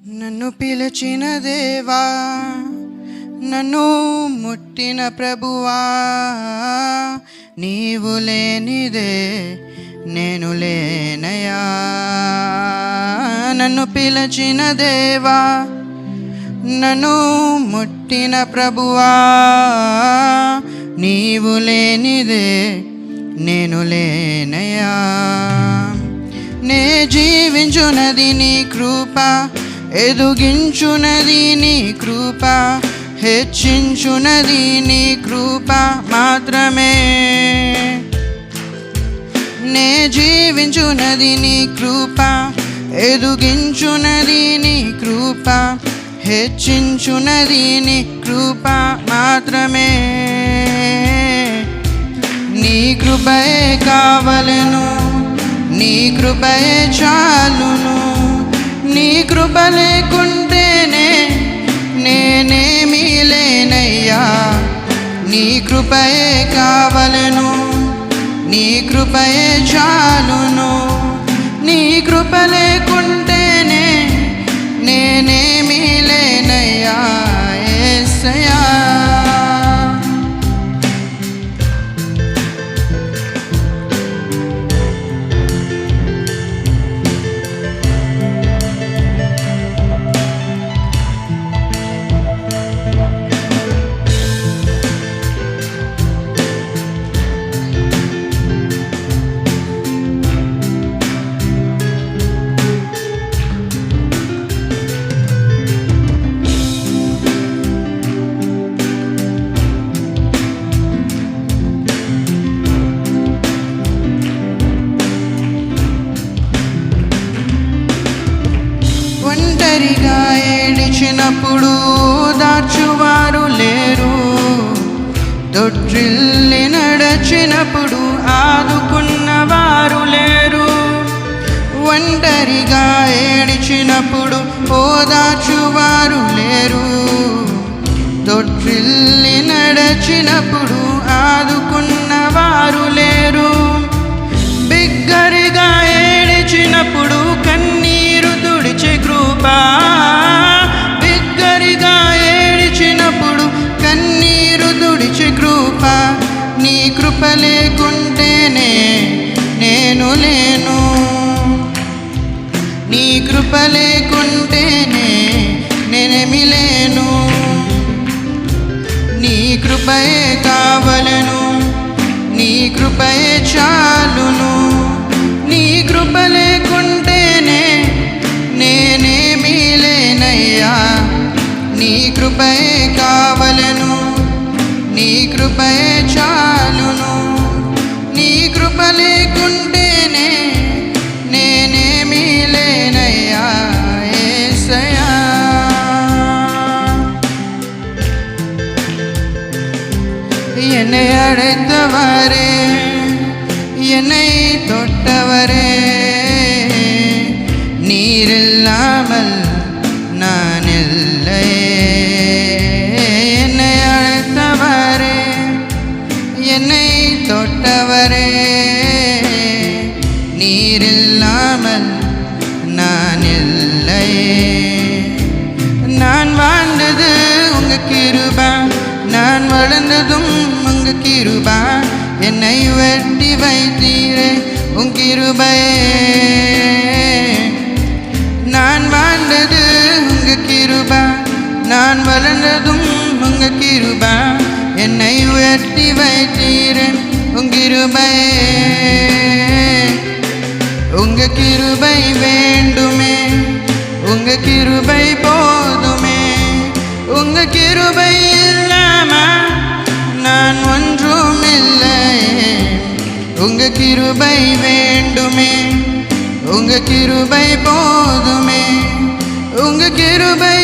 నన్ను పిలిచిన దేవా, నన్ను ముట్టిన ప్రభువా, నీవు లేనిదే నేను లేనయా. నన్ను పిలిచిన దేవా, నన్ను ముట్టిన ప్రభువా, నీవు లేనిదే నేను లేనయా. నే జీవించునది నీ కృప, ఎదుగించునది నీ కృప, హెచ్చించునది నీ కృప మాత్రమే. నే జీవించునది నీ కృప, ఎదుగించునది నీ కృప, హెచ్చించునది నీ కృప మాత్రమే. నీ కృపయే కావలెను, నీ కృపయే చాలును. నీ కృప లేకుంటేనే నేనేమీ లేనయ్యా. నీ కృపయే కావలెను, నీ కృపయే చాలును. నీ కృప లేకుంటేనే నేనేమీ లేనయ్యా యేసయ్యా. ఒంటరిగా ఏడిచినప్పుడు దాచువారు లేరు, తొట్టిల్లి నడచినప్పుడు ఆదుకున్నవారు లేరు. ఒంటరిగా ఏడిచినప్పుడు ఓదార్చువారు లేరు, తొట్టిల్లి నడచినప్పుడు ఆదుకున్నవారు లేరు. బిగ్గరగా ఏడిచినప్పుడు కన్నీరు తుడిచే కృప, బిగ్గరగా ఏడిచినప్పుడు కన్నీరు తుడిచే కృప. నీ కృప లేకుంటేనే నేను లేను, నీ కృప లేకుంటేనే నేనేమి లేను. నీ కృపయే కావలెను, నీ కృపయే చాలును. నీ కృప లేకుంటేనే నేనేమీ లేనయ్యా. నీ కృపయే కావలెను, నీ కృపయే చాలును. నీ కృప లేకుంటేనే నేనేమీ లేనయ్యా యేసయ్యా. என்னை அழைத்தவரே, என்னை தொட்டவரே, நீரில்லாமல் நான் இல்லையே. என்னை அழைத்தவரே, என்னை தொட்டவரே, நீரில்லாமல் நான் இல்லையே. நான் வாழ்ந்தது உங்க கிருபை, நான் வளர்ந்ததும் உங்க கிருபை. என்னை வெட்டி வைத்தீரே உன் கிருபையே. நான் வாழ்ந்தது உங்க கிருபை, நான் வளர்ந்ததும் உங்க கிருபை. என்னை வெட்டி வைத்தீரே உன் கிருபையே. உங்க கிருபை வேண்டுமே, உங்க கிருபை போதுமே. உங்க கிருபை இல்லாம நான் ஒன்றும் இல்லையே. உங்க கிருபை வேண்டுமே, உங்க கிருபை போதுமே. உங்க கிருபை